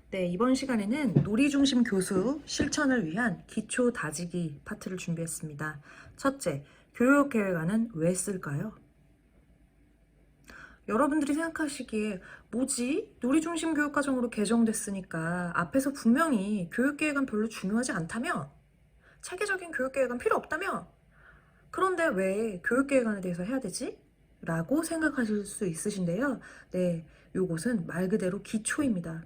네, 이번 시간에는 놀이중심 교수 실천을 위한 기초 다지기 파트를 준비했습니다. 첫째, 교육계획안은 왜 쓸까요? 여러분들이 생각하시기에 뭐지? 놀이중심 교육과정으로 개정됐으니까 앞에서 분명히 교육계획안 별로 중요하지 않다며? 체계적인 교육계획안 필요 없다며? 그런데 왜 교육계획안에 대해서 해야 되지? 라고 생각하실 수 있으신데요. 네, 요것은 말 그대로 기초입니다.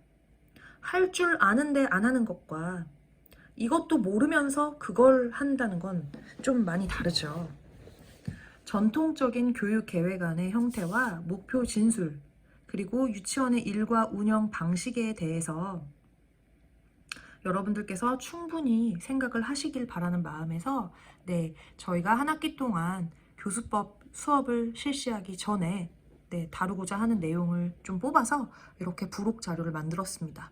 할 줄 아는데 안 하는 것과 이것도 모르면서 그걸 한다는 건 좀 많이 다르죠. 전통적인 교육 계획안의 형태와 목표 진술, 그리고 유치원의 일과 운영 방식에 대해서 여러분들께서 충분히 생각을 하시길 바라는 마음에서 저희가 한 학기 동안 교수법 수업을 실시하기 전에 다루고자 하는 내용을 좀 뽑아서 이렇게 부록 자료를 만들었습니다.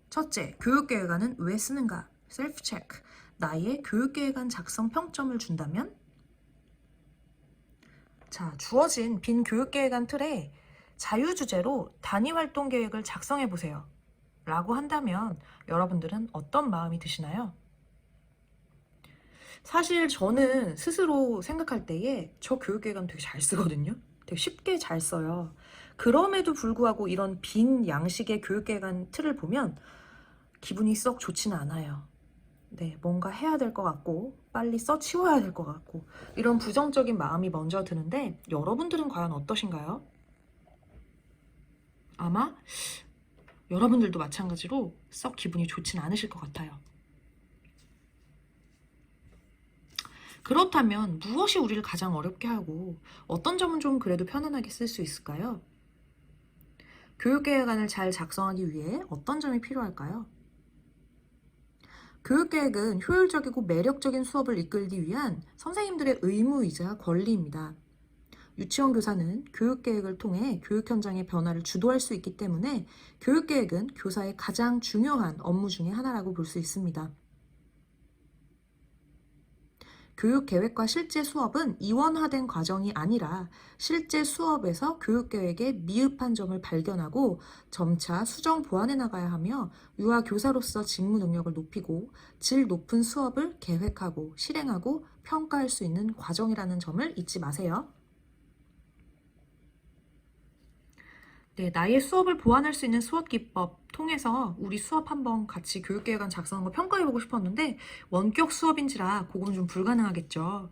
첫째, 교육계획안은 왜 쓰는가? 셀프 체크. 나의 교육계획안 작성 평점을 준다면? 자, 주어진 빈 교육계획안 틀에 자유주제로 단위활동 계획을 작성해 보세요. 라고 한다면 여러분들은 어떤 마음이 드시나요? 사실 저는 스스로 생각할 때에 저 교육계획안 되게 잘 쓰거든요. 되게 쉽게 잘 써요. 그럼에도 불구하고 이런 빈 양식의 교육계획안 틀을 보면 기분이 썩 좋지는 않아요. 뭔가 해야 될 것 같고 빨리 써치워야 될 것 같고 이런 부정적인 마음이 먼저 드는데 여러분들은 과연 어떠신가요? 아마 여러분들도 마찬가지로 썩 기분이 좋진 않으실 것 같아요. 그렇다면 무엇이 우리를 가장 어렵게 하고 어떤 점은 좀 그래도 편안하게 쓸 수 있을까요? 교육계획안을 잘 작성하기 위해 어떤 점이 필요할까요? 교육계획은 효율적이고 매력적인 수업을 이끌기 위한 선생님들의 의무이자 권리입니다. 유치원 교사는 교육계획을 통해 교육 현장의 변화를 주도할 수 있기 때문에 교육계획은 교사의 가장 중요한 업무 중에 하나라고 볼 수 있습니다. 교육계획과 실제 수업은 이원화된 과정이 아니라 실제 수업에서 교육계획의 미흡한 점을 발견하고 점차 수정 보완해 나가야 하며 유아 교사로서 직무 능력을 높이고 질 높은 수업을 계획하고 실행하고 평가할 수 있는 과정이라는 점을 잊지 마세요. 나의 수업을 보완할 수 있는 수업 기법 통해서 우리 수업 한번 같이 교육계획안 작성한 거 평가해보고 싶었는데 원격 수업인지라 그건 좀 불가능하겠죠.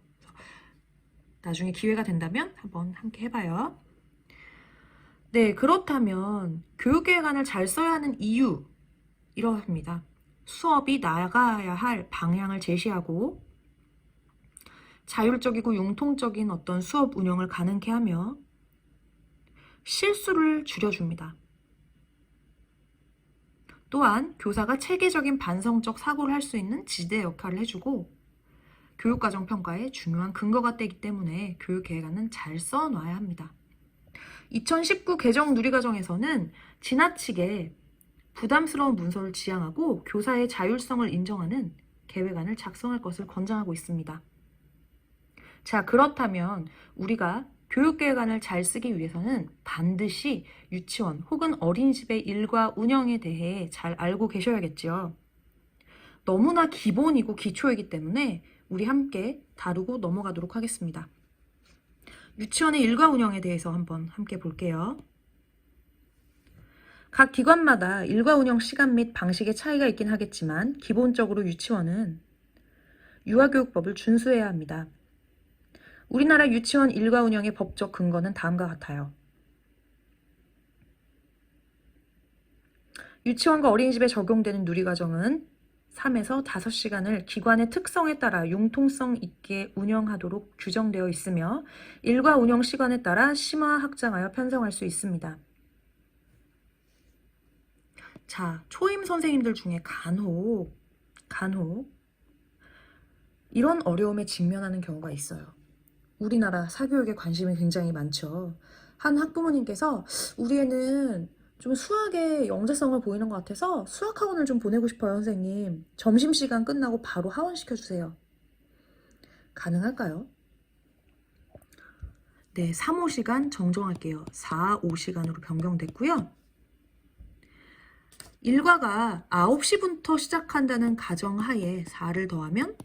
나중에 기회가 된다면 한번 함께 해봐요. 그렇다면 교육계획안을 잘 써야 하는 이유 이러합니다. 수업이 나가야 할 방향을 제시하고 자율적이고 융통적인 어떤 수업 운영을 가능케 하며 실수를 줄여줍니다. 또한 교사가 체계적인 반성적 사고를 할 수 있는 지대 역할을 해주고 교육과정 평가에 중요한 근거가 되기 때문에 교육계획안은 잘 써놔야 합니다. 2019 개정 누리과정에서는 지나치게 부담스러운 문서를 지향하고 교사의 자율성을 인정하는 계획안을 작성할 것을 권장하고 있습니다. 자, 그렇다면 우리가 교육계획안을 잘 쓰기 위해서는 반드시 유치원 혹은 어린이집의 일과 운영에 대해 잘 알고 계셔야겠죠. 너무나 기본이고 기초이기 때문에 우리 함께 다루고 넘어가도록 하겠습니다. 유치원의 일과 운영에 대해서 한번 함께 볼게요. 각 기관마다 일과 운영 시간 및 방식의 차이가 있긴 하겠지만 기본적으로 유치원은 유아교육법을 준수해야 합니다. 우리나라 유치원 일과 운영의 법적 근거는 다음과 같아요. 유치원과 어린이집에 적용되는 누리과정은 3에서 5시간을 기관의 특성에 따라 융통성 있게 운영하도록 규정되어 있으며 일과 운영 시간에 따라 심화 확장하여 편성할 수 있습니다. 자, 초임 선생님들 중에 간혹 이런 어려움에 직면하는 경우가 있어요. 우리나라 사교육에 관심이 굉장히 많죠. 한 학부모님께서 우리 애는 좀 수학에 영재성을 보이는 것 같아서 수학학원을 좀 보내고 싶어요, 선생님. 점심시간 끝나고 바로 하원시켜주세요. 가능할까요? 네, 3-5시간 정정할게요. 4-5시간으로 변경됐고요. 일과가 9시부터 시작한다는 가정하에 4를 더하면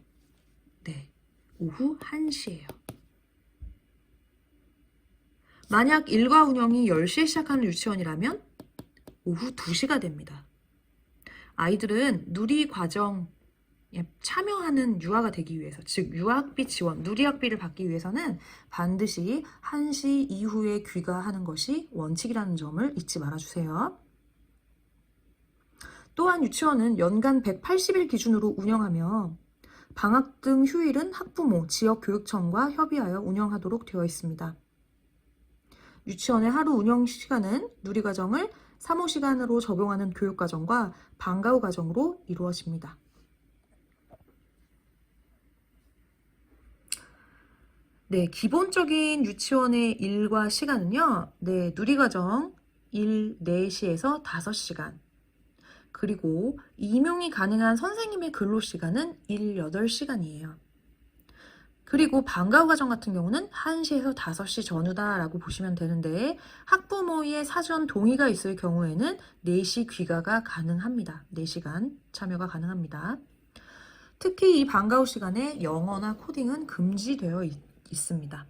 네, 오후 1시예요. 만약 일과 운영이 10시에 시작하는 유치원이라면 오후 2시가 됩니다. 아이들은 누리과정에 참여하는 유아가 되기 위해서, 즉 유아학비 지원, 누리학비를 받기 위해서는 반드시 1시 이후에 귀가하는 것이 원칙이라는 점을 잊지 말아주세요. 또한 유치원은 연간 180일 기준으로 운영하며 방학 등 휴일은 학부모, 지역교육청과 협의하여 운영하도록 되어 있습니다. 유치원의 하루 운영 시간은 누리과정을 3-5시간으로 적용하는 교육과정과 방과 후 과정으로 이루어집니다. 네, 기본적인 유치원의 일과 시간은요. 네, 누리과정 4시에서 5시간. 그리고 임용이 가능한 선생님의 근로시간은 8시간이에요. 그리고 방과 후 과정 같은 경우는 1시에서 5시 전후다라고 보시면 되는데 학부모의 사전 동의가 있을 경우에는 4시 귀가가 가능합니다. 4시간 참여가 가능합니다. 특히 이 방과 후 시간에 영어나 코딩은 금지되어 있습니다.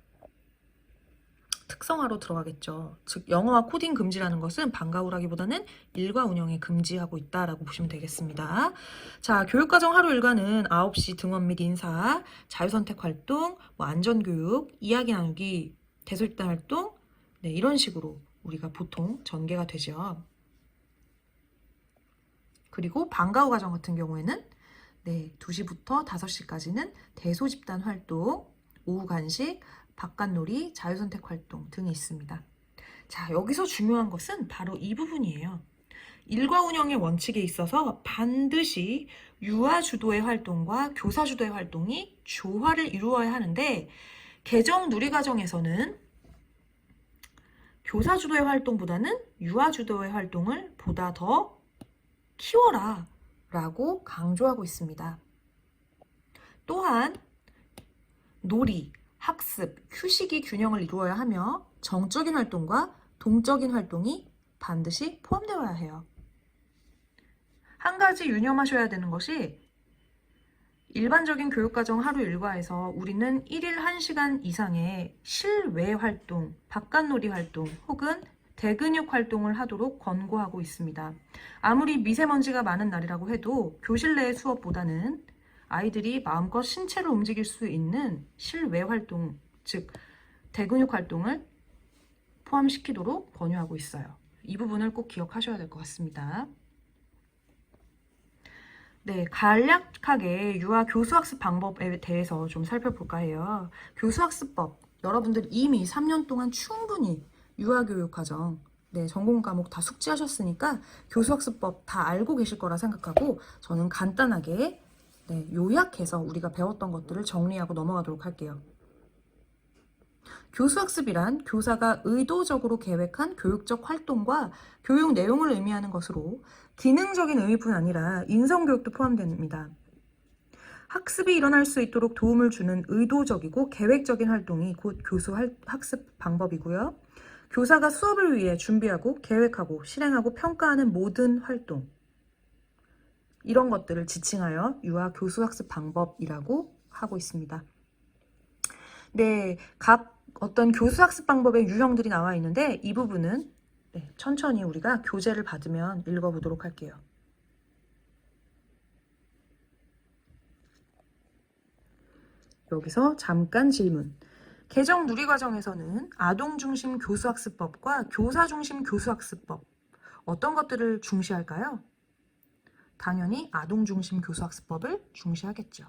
특성화로 들어가겠죠. 즉 영어와 코딩 금지라는 것은 방과 후라기보다는 일과 운영에 금지하고 있다라고 보시면 되겠습니다. 자, 교육과정 하루 일과는 9시 등원 및 인사, 자유선택 활동, 안전교육, 이야기 나누기, 대소집단 활동, 네, 이런 식으로 우리가 보통 전개가 되죠. 그리고 방과 후 과정 같은 경우에는 네, 2시부터 5시까지는 대소집단 활동, 오후 간식, 바깥놀이, 자유선택 활동 등이 있습니다. 자, 여기서 중요한 것은 바로 이 부분이에요. 일과 운영의 원칙에 있어서 반드시 유아 주도의 활동과 교사 주도의 활동이 조화를 이루어야 하는데 개정 누리과정에서는 교사 주도의 활동보다는 유아 주도의 활동을 보다 더 키워라 라고 강조하고 있습니다. 또한 놀이, 학습, 휴식이 균형을 이루어야 하며 정적인 활동과 동적인 활동이 반드시 포함되어야 해요. 한 가지 유념하셔야 되는 것이 일반적인 교육과정 하루 일과에서 우리는 1일 1시간 이상의 실외 활동, 바깥놀이 활동 혹은 대근육 활동을 하도록 권고하고 있습니다. 아무리 미세먼지가 많은 날이라고 해도 교실 내의 수업보다는 아이들이 마음껏 신체를 움직일 수 있는 실외 활동, 즉 대근육 활동을 포함시키도록 권유하고 있어요. 이 부분을 꼭 기억하셔야 될 것 같습니다. 네, 간략하게 유아 교수학습 방법에 대해서 좀 살펴볼까 해요. 교수학습법, 여러분들 이미 3년 동안 충분히 유아교육과정 네, 전공 과목 다 숙지하셨으니까 교수학습법 다 알고 계실 거라 생각하고 저는 간단하게 네, 요약해서 우리가 배웠던 것들을 정리하고 넘어가도록 할게요. 교수학습이란 교사가 의도적으로 계획한 교육적 활동과 교육 내용을 의미하는 것으로 기능적인 의미뿐 아니라 인성교육도 포함됩니다. 학습이 일어날 수 있도록 도움을 주는 의도적이고 계획적인 활동이 곧 교수 학습 방법이고요. 교사가 수업을 위해 준비하고 계획하고 실행하고 평가하는 모든 활동, 이런 것들을 지칭하여 유아 교수 학습 방법이라고 하고 있습니다. 네, 각 어떤 교수 학습 방법의 유형들이 나와 있는데 이 부분은 네, 천천히 우리가 교재를 받으면 읽어보도록 할게요. 여기서 잠깐 질문. 개정 누리과정에서는 아동중심 교수학습법과 교사중심 교수학습법 어떤 것들을 중시할까요? 당연히 아동중심 교수학습법을 중시하겠죠.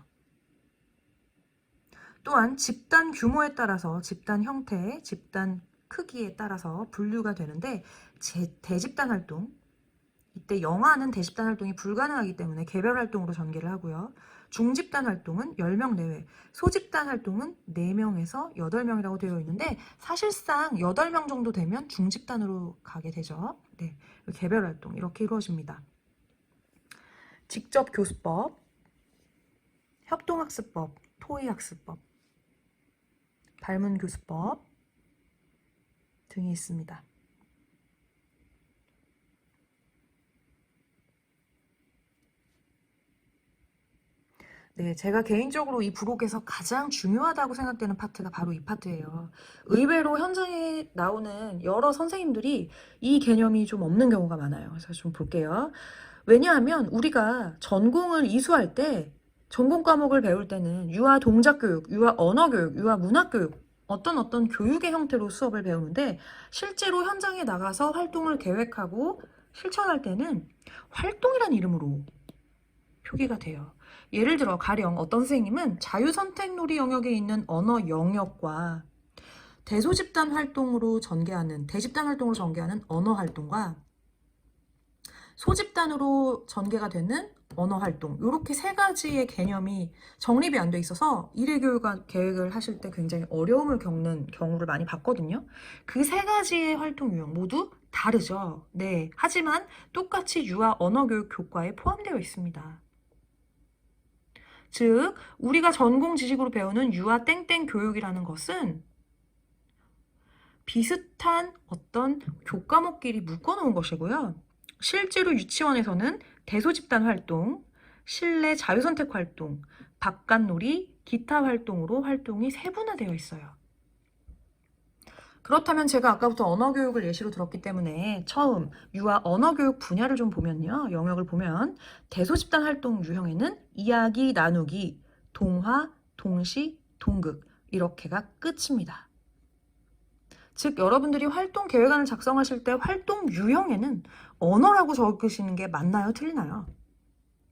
또한 집단 규모에 따라서 집단 형태, 집단 크기에 따라서 분류가 되는데 대집단 활동, 이때 영아는 대집단 활동이 불가능하기 때문에 개별 활동으로 전개를 하고요. 중집단 활동은 10명 내외, 소집단 활동은 4명에서 8명이라고 되어 있는데 사실상 8명 정도 되면 중집단으로 가게 되죠. 네, 개별 활동 이렇게 이루어집니다. 직접 교수법, 협동학습법, 토의학습법, 발문교수법, 등이 있습니다. 네, 제가 개인적으로 이 부록에서 가장 중요하다고 생각되는 파트가 바로 이 파트예요. 의외로 현장에 나오는 여러 선생님들이 이 개념이 좀 없는 경우가 많아요. 그래서 좀 볼게요. 왜냐하면 우리가 전공을 이수할 때 전공 과목을 배울 때는 유아 동작 교육, 유아 언어 교육, 유아 문학 교육 어떤 교육의 형태로 수업을 배우는데 실제로 현장에 나가서 활동을 계획하고 실천할 때는 활동이란 이름으로 표기가 돼요. 예를 들어 가령 어떤 선생님은 자유선택놀이 영역에 있는 언어 영역과 대소집단 활동으로 전개하는 대집단 활동으로 전개하는 언어 활동과 소집단으로 전개가 되는 언어 활동 이렇게 세 가지의 개념이 정립이 안 돼 있어서 일회교육 계획을 하실 때 굉장히 어려움을 겪는 경우를 많이 봤거든요. 그 세 가지의 활동 유형 모두 다르죠. 네. 하지만 똑같이 유아 언어교육 교과에 포함되어 있습니다. 즉 우리가 전공 지식으로 배우는 유아 땡땡 교육이라는 것은 비슷한 어떤 교과목끼리 묶어놓은 것이고요. 실제로 유치원에서는 대소집단 활동, 실내 자유선택 활동, 바깥놀이, 기타 활동으로 활동이 세분화되어 있어요. 그렇다면 제가 아까부터 언어교육을 예시로 들었기 때문에 처음 유아 언어교육 분야를 좀 보면요. 영역을 보면 대소집단 활동 유형에는 이야기 나누기, 동화, 동시, 동극 이렇게가 끝입니다. 즉 여러분들이 활동 계획안을 작성하실 때 활동 유형에는 언어라고 적으시는 게 맞나요? 틀리나요?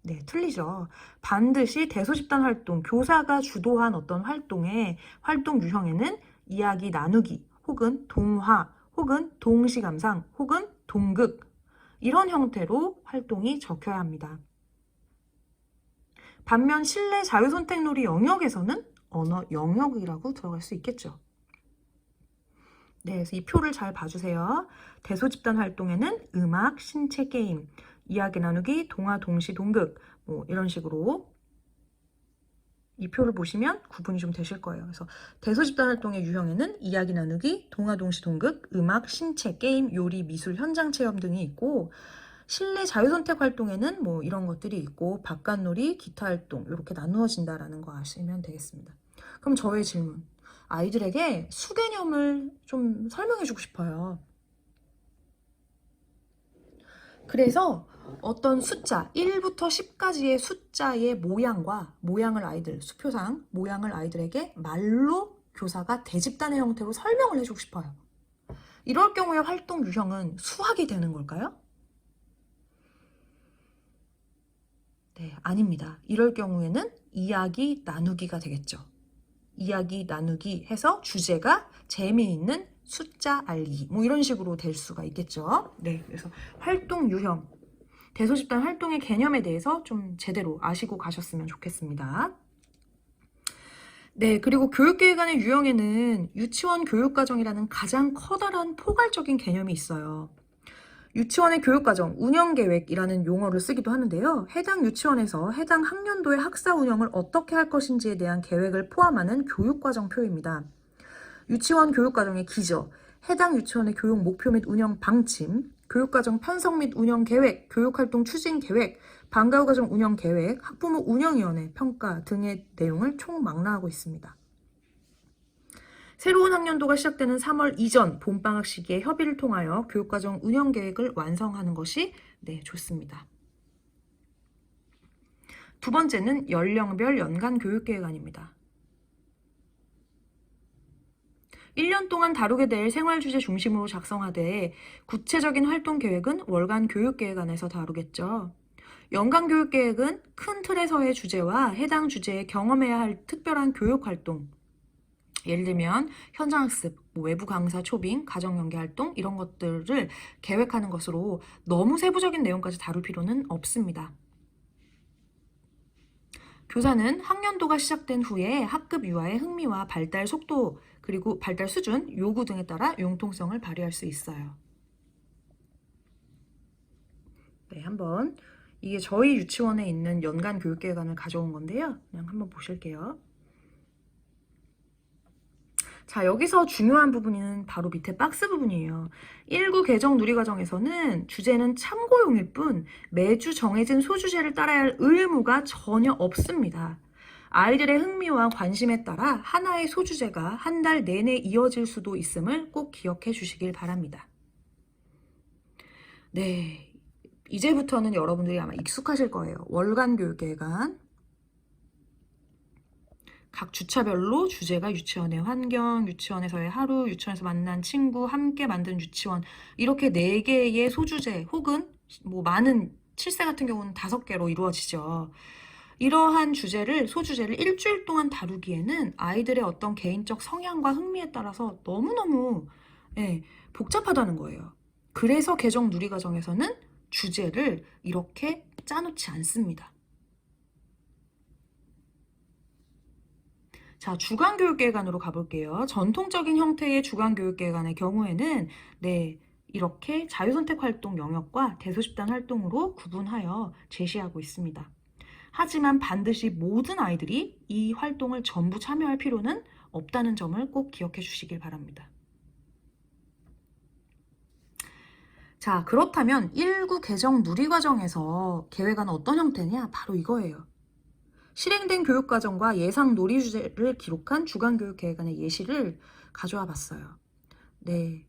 네, 틀리죠. 반드시 대소집단 활동, 교사가 주도한 어떤 활동의 활동 유형에는 이야기 나누기, 혹은 동화, 혹은 동시감상, 혹은 동극 이런 형태로 활동이 적혀야 합니다. 반면 실내 자유선택놀이 영역에서는 언어 영역이라고 들어갈 수 있겠죠. 네, 그래서 이 표를 잘 봐주세요. 대소집단 활동에는 음악, 신체 게임, 이야기 나누기, 동화, 동시, 동극 뭐 이런 식으로 이 표를 보시면 구분이 좀 되실 거예요. 그래서 대소집단 활동의 유형에는 이야기 나누기, 동화, 동시, 동극, 음악, 신체, 게임, 요리, 미술, 현장 체험 등이 있고 실내 자유선택 활동에는 뭐 이런 것들이 있고 바깥놀이, 기타 활동 이렇게 나누어진다라는 거 아시면 되겠습니다. 그럼 저의 질문. 아이들에게 수 개념을 좀 설명해 주고 싶어요. 그래서 어떤 숫자 1부터 10까지의 숫자의 모양을 아이들 수표상 모양을 아이들에게 말로 교사가 대집단의 형태로 설명을 해주고 싶어요. 이럴 경우에 활동 유형은 수학이 되는 걸까요? 네, 아닙니다. 이럴 경우에는 이야기 나누기가 되겠죠. 이야기 나누기 해서 주제가 재미있는 숫자 알기 뭐 이런 식으로 될 수가 있겠죠. 네, 그래서 활동 유형 대소집단 활동의 개념에 대해서 좀 제대로 아시고 가셨으면 좋겠습니다. 네, 그리고 교육계획안의 유형에는 유치원 교육과정이라는 가장 커다란 포괄적인 개념이 있어요. 유치원의 교육과정, 운영계획이라는 용어를 쓰기도 하는데요. 해당 유치원에서 해당 학년도의 학사 운영을 어떻게 할 것인지에 대한 계획을 포함하는 교육과정표입니다. 유치원 교육과정의 기저, 해당 유치원의 교육 목표 및 운영 방침, 교육과정 편성 및 운영 계획, 교육활동 추진 계획, 방과 후 과정 운영 계획, 학부모 운영위원회 평가 등의 내용을 총망라하고 있습니다. 새로운 학년도가 시작되는 3월 이전 봄방학 시기에 협의를 통하여 교육과정 운영 계획을 완성하는 것이 좋습니다. 두 번째는 연령별 연간 교육계획안입니다. 1년 동안 다루게 될 생활주제 중심으로 작성하되 구체적인 활동계획은 월간 교육계획안에서 다루겠죠. 연간 교육계획은 큰 틀에서의 주제와 해당 주제에 경험해야 할 특별한 교육활동, 예를 들면 현장학습, 외부 강사 초빙, 가정연계활동 이런 것들을 계획하는 것으로 너무 세부적인 내용까지 다룰 필요는 없습니다. 교사는 학년도가 시작된 후에 학급 유아의 흥미와 발달 속도 그리고 발달 수준, 요구 등에 따라 융통성을 발휘할 수 있어요. 네, 한번 이게 저희 유치원에 있는 연간 교육계획안을 가져온 건데요. 그냥 한번 보실게요. 자, 여기서 중요한 부분은 바로 밑에 박스 부분이에요. 1구 개정 누리과정에서는 주제는 참고용일 뿐 매주 정해진 소주제를 따라야 할 의무가 전혀 없습니다. 아이들의 흥미와 관심에 따라 하나의 소주제가 한 달 내내 이어질 수도 있음을 꼭 기억해 주시길 바랍니다. 네, 이제부터는 여러분들이 아마 익숙하실 거예요. 월간 교육계획안. 각 주차별로 주제가 유치원의 환경, 유치원에서의 하루, 유치원에서 만난 친구, 함께 만든 유치원, 이렇게 4개의 소주제 혹은 뭐 많은 7세 같은 경우는 5개로 이루어지죠. 이러한 소주제를 일주일 동안 다루기에는 아이들의 어떤 개인적 성향과 흥미에 따라서 너무너무 복잡하다는 거예요. 그래서 개정 누리과정에서는 주제를 이렇게 짜놓지 않습니다. 자, 주간교육계획안으로 가볼게요. 전통적인 형태의 주간교육계획안의 경우에는 이렇게 자유선택 활동 영역과 대소집단 활동으로 구분하여 제시하고 있습니다. 하지만 반드시 모든 아이들이 이 활동을 전부 참여할 필요는 없다는 점을 꼭 기억해 주시길 바랍니다. 자, 그렇다면 1구 개정 누리과정에서 계획안은 어떤 형태냐? 바로 이거예요. 실행된 교육과정과 예상 놀이 주제를 기록한 주간교육계획안의 예시를 가져와 봤어요. 네,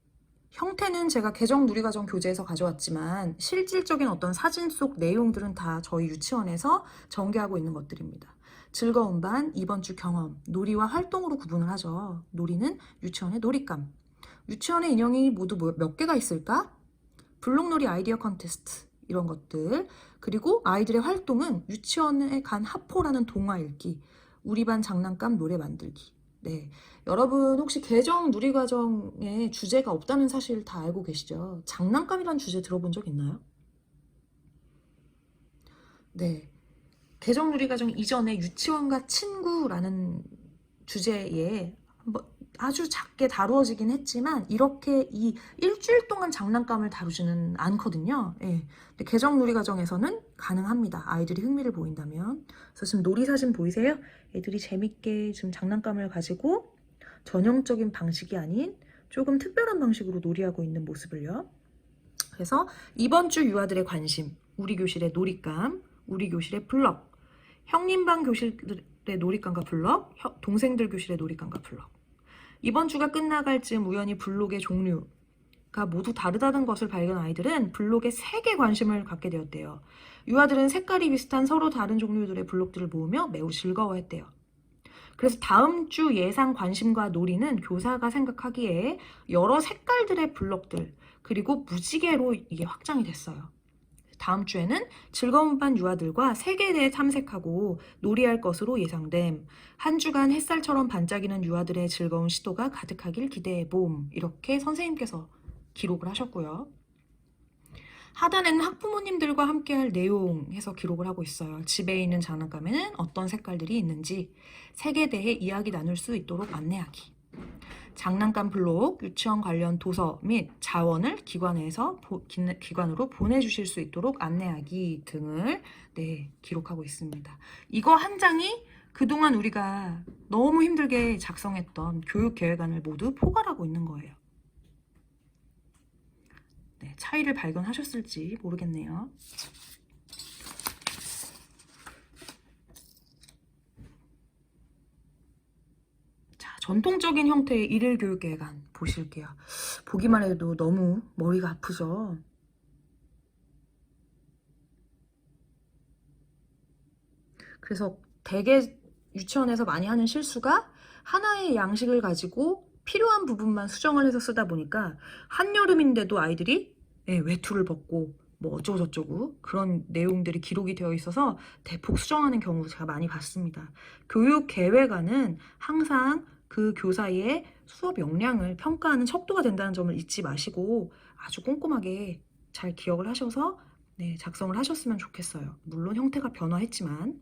형태는 제가 개정 누리과정 교재에서 가져왔지만 실질적인 어떤 사진 속 내용들은 다 저희 유치원에서 전개하고 있는 것들입니다. 즐거운 반, 이번 주 경험, 놀이와 활동으로 구분을 하죠. 놀이는 유치원의 놀잇감. 유치원의 인형이 모두 몇 개가 있을까? 블록놀이 아이디어 컨테스트. 이런 것들. 그리고 아이들의 활동은 유치원에 간 하포라는 동화 읽기, 우리 반 장난감 노래 만들기. 네, 여러분 혹시 개정 누리과정에 주제가 없다는 사실 다 알고 계시죠? 장난감이라는 주제 들어본 적 있나요? 네, 개정 누리과정 이전에 유치원과 친구라는 주제에 아주 작게 다루어지긴 했지만 이렇게 이 일주일 동안 장난감을 다루지는 않거든요. 예. 근데 개정 놀이 과정에서는 가능합니다. 아이들이 흥미를 보인다면. 그래서 지금 놀이 사진 보이세요? 애들이 재밌게 지금 장난감을 가지고 전형적인 방식이 아닌 조금 특별한 방식으로 놀이하고 있는 모습을요. 그래서 이번 주 유아들의 관심, 우리 교실의 놀잇감, 우리 교실의 블럭, 형님반 교실의 놀잇감과 블럭, 동생들 교실의 놀잇감과 블럭. 이번 주가 끝나갈 즈음 우연히 블록의 종류가 모두 다르다는 것을 발견한 아이들은 블록에 3개 관심을 갖게 되었대요. 유아들은 색깔이 비슷한 서로 다른 종류들의 블록들을 모으며 매우 즐거워했대요. 그래서 다음 주 예상 관심과 놀이는 교사가 생각하기에 여러 색깔들의 블록들, 그리고 무지개로 이게 확장이 됐어요. 다음 주에는 즐거운 반 유아들과 세계에 대해 탐색하고 놀이할 것으로 예상됨. 한 주간 햇살처럼 반짝이는 유아들의 즐거운 시도가 가득하길 기대해봄. 이렇게 선생님께서 기록을 하셨고요. 하단에는 학부모님들과 함께할 내용 해서 기록을 하고 있어요. 집에 있는 장난감에는 어떤 색깔들이 있는지, 색에 대해 이야기 나눌 수 있도록 안내하기. 장난감 블록, 유치원 관련 도서 및 자원을 기관으로 보내주실 수 있도록 안내하기 등을 기록하고 있습니다. 이거 한 장이 그동안 우리가 너무 힘들게 작성했던 교육계획안을 모두 포괄하고 있는 거예요. 네, 차이를 발견하셨을지 모르겠네요. 전통적인 형태의 일일 교육계획안 보실게요. 보기만 해도 너무 머리가 아프죠. 그래서 대개 유치원에서 많이 하는 실수가 하나의 양식을 가지고 필요한 부분만 수정을 해서 쓰다 보니까 한여름인데도 아이들이 외투를 벗고 뭐 어쩌고저쩌고 그런 내용들이 기록이 되어 있어서 대폭 수정하는 경우 제가 많이 봤습니다. 교육계획안은 항상 그 교사의 수업 역량을 평가하는 척도가 된다는 점을 잊지 마시고 아주 꼼꼼하게 잘 기억을 하셔서 작성을 하셨으면 좋겠어요. 물론 형태가 변화했지만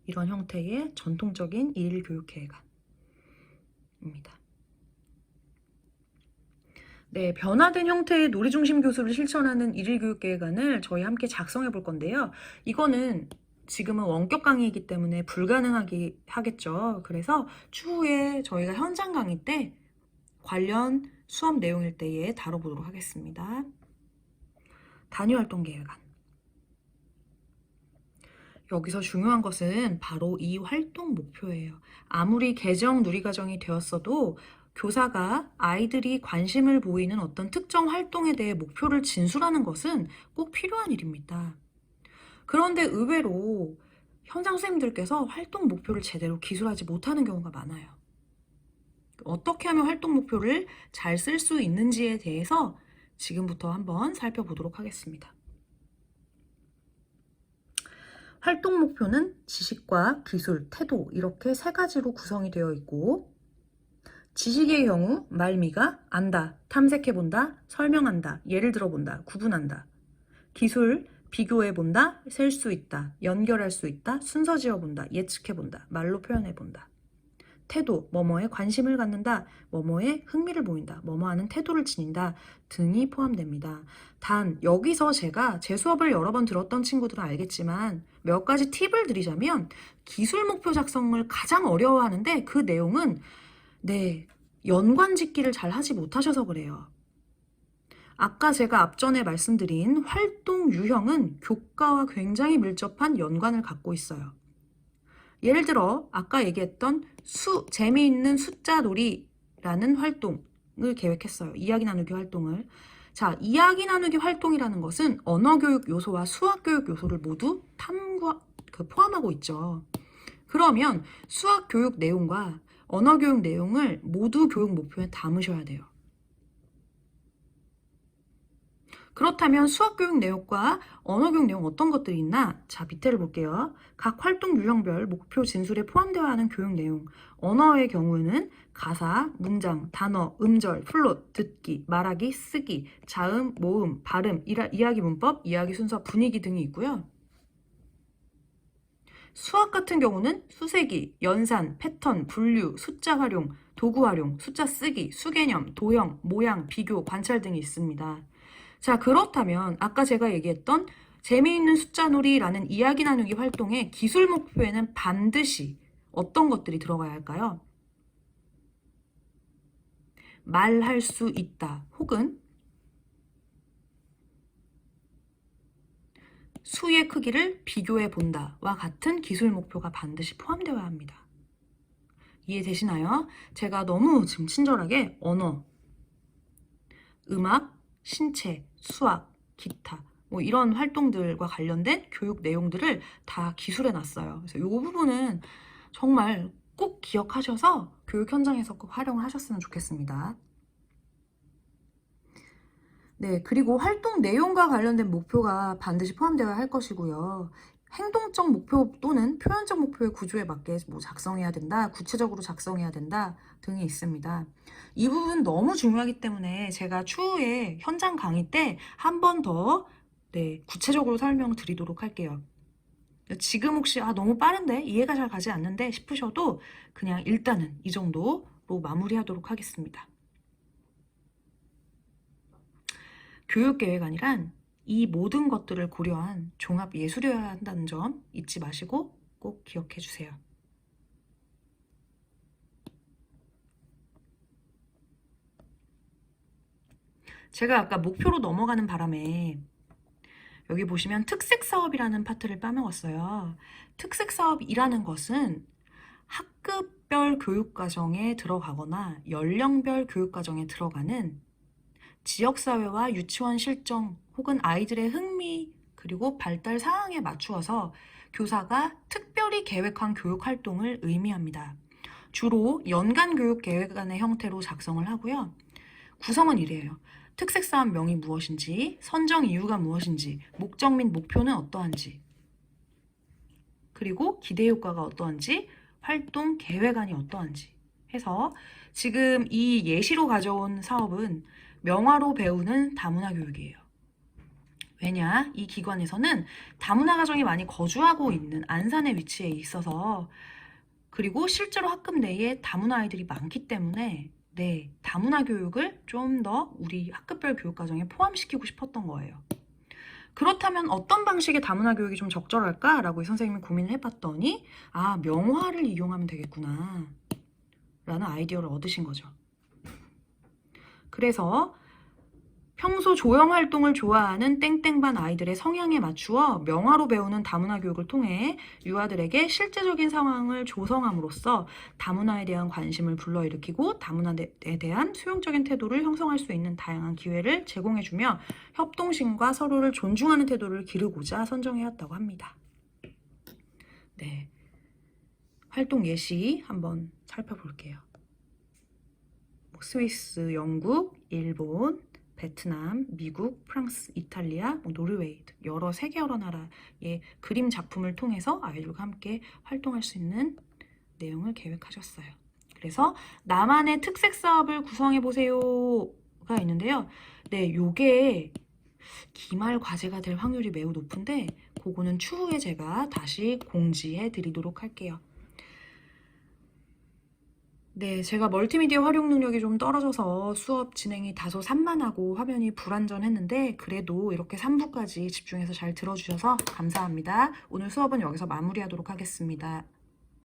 이런 형태의 전통적인 일일 교육계획안입니다. 네, 변화된 형태의 놀이중심 교수를 실천하는 일일 교육계획안을 저희 함께 작성해 볼 건데요. 이거는 지금은 원격 강의이기 때문에 불가능하게 하겠죠. 그래서 추후에 저희가 현장 강의 때 관련 수업 내용일 때에 다뤄보도록 하겠습니다. 단위활동 계획안. 여기서 중요한 것은 바로 이 활동 목표예요. 아무리 개정 누리과정이 되었어도 교사가 아이들이 관심을 보이는 어떤 특정 활동에 대해 목표를 진술하는 것은 꼭 필요한 일입니다. 그런데 의외로 현장 선생님들께서 활동 목표를 제대로 기술하지 못하는 경우가 많아요. 어떻게 하면 활동 목표를 잘 쓸 수 있는지에 대해서 지금부터 한번 살펴보도록 하겠습니다. 활동 목표는 지식과 기술, 태도 이렇게 세 가지로 구성이 되어 있고, 지식의 경우 말미가 안다, 탐색해본다, 설명한다, 예를 들어본다, 구분한다. 기술, 비교해본다, 셀 수 있다, 연결할 수 있다, 순서 지어본다, 예측해본다, 말로 표현해본다. 태도, 뭐뭐에 관심을 갖는다, 뭐뭐에 흥미를 보인다, 뭐뭐하는 태도를 지닌다 등이 포함됩니다. 단 여기서 제가 제 수업을 여러 번 들었던 친구들은 알겠지만 몇 가지 팁을 드리자면, 기술 목표 작성을 가장 어려워하는데 그 내용은 연관 짓기를 잘 하지 못하셔서 그래요. 아까 제가 앞전에 말씀드린 활동 유형은 교과와 굉장히 밀접한 연관을 갖고 있어요. 예를 들어 아까 얘기했던 재미있는 숫자 놀이라는 활동을 계획했어요. 이야기 나누기 활동을. 자, 이야기 나누기 활동이라는 것은 언어교육 요소와 수학교육 요소를 모두 포함하고 있죠. 그러면 수학교육 내용과 언어교육 내용을 모두 교육 목표에 담으셔야 돼요. 그렇다면 수학교육 내용과 언어교육 내용 어떤 것들이 있나? 자, 밑에를 볼게요. 각 활동 유형별 목표 진술에 포함되어야 하는 교육 내용. 언어의 경우에는 가사, 문장, 단어, 음절, 플롯, 듣기, 말하기, 쓰기, 자음, 모음, 발음, 이야기 문법, 이야기 순서, 분위기 등이 있고요. 수학 같은 경우는 수세기, 연산, 패턴, 분류, 숫자 활용, 도구 활용, 숫자 쓰기, 수개념, 도형, 모양, 비교, 관찰 등이 있습니다. 자, 그렇다면 아까 제가 얘기했던 재미있는 숫자놀이라는 이야기 나누기 활동의 기술 목표에는 반드시 어떤 것들이 들어가야 할까요? 말할 수 있다, 혹은 수의 크기를 비교해 본다와 같은 기술 목표가 반드시 포함되어야 합니다. 이해되시나요? 제가 너무 지금 친절하게 언어, 음악, 신체, 수학, 기타 이런 활동들과 관련된 교육 내용들을 다 기술해 놨어요. 그래서 이 부분은 정말 꼭 기억하셔서 교육 현장에서 꼭 활용을 하셨으면 좋겠습니다. 네, 그리고 활동 내용과 관련된 목표가 반드시 포함되어야 할 것이고요. 행동적 목표 또는 표현적 목표의 구조에 맞게 작성해야 된다, 구체적으로 작성해야 된다 등이 있습니다. 이 부분 너무 중요하기 때문에 제가 추후에 현장 강의 때 한 번 더 구체적으로 설명드리도록 할게요. 지금 혹시 너무 빠른데 이해가 잘 가지 않는데 싶으셔도 그냥 일단은 이 정도로 마무리하도록 하겠습니다. 교육계획안이란 이 모든 것들을 고려한 종합 예술이어야 한다는 점 잊지 마시고 꼭 기억해 주세요. 제가 아까 목표로 넘어가는 바람에 여기 보시면 특색사업이라는 파트를 빼먹었어요. 특색사업이라는 것은 학급별 교육과정에 들어가거나 연령별 교육과정에 들어가는 지역사회와 유치원 실정 혹은 아이들의 흥미 그리고 발달 상황에 맞추어서 교사가 특별히 계획한 교육활동을 의미합니다. 주로 연간교육계획안의 형태로 작성을 하고요. 구성은 이래요. 특색사업 명이 무엇인지, 선정 이유가 무엇인지, 목적 및 목표는 어떠한지, 그리고 기대효과가 어떠한지, 활동 계획안이 어떠한지 해서 지금 이 예시로 가져온 사업은 명화로 배우는 다문화 교육이에요. 왜냐? 이 기관에서는 다문화 가정이 많이 거주하고 있는 안산에 위치해 있어서, 그리고 실제로 학급 내에 다문화 아이들이 많기 때문에 다문화 교육을 좀 더 우리 학급별 교육과정에 포함시키고 싶었던 거예요. 그렇다면 어떤 방식의 다문화 교육이 좀 적절할까라고 이 선생님이 고민을 해봤더니 명화를 이용하면 되겠구나 라는 아이디어를 얻으신 거죠. 그래서 평소 조형 활동을 좋아하는 땡땡반 아이들의 성향에 맞추어 명화로 배우는 다문화 교육을 통해 유아들에게 실제적인 상황을 조성함으로써 다문화에 대한 관심을 불러일으키고 다문화에 대한 수용적인 태도를 형성할 수 있는 다양한 기회를 제공해주며 협동심과 서로를 존중하는 태도를 기르고자 선정해왔다고 합니다. 네, 활동 예시 한번 살펴볼게요. 스위스, 영국, 일본, 베트남, 미국, 프랑스, 이탈리아, 노르웨이 등 세계 여러 나라의 그림 작품을 통해서 아이들과 함께 활동할 수 있는 내용을 계획하셨어요. 그래서 나만의 특색 사업을 구성해 보세요가 있는데요. 네, 요게 기말 과제가 될 확률이 매우 높은데 그거는 추후에 제가 다시 공지해 드리도록 할게요. 네, 제가 멀티미디어 활용 능력이 좀 떨어져서 수업 진행이 다소 산만하고 화면이 불완전했는데 그래도 이렇게 3부까지 집중해서 잘 들어주셔서 감사합니다. 오늘 수업은 여기서 마무리하도록 하겠습니다.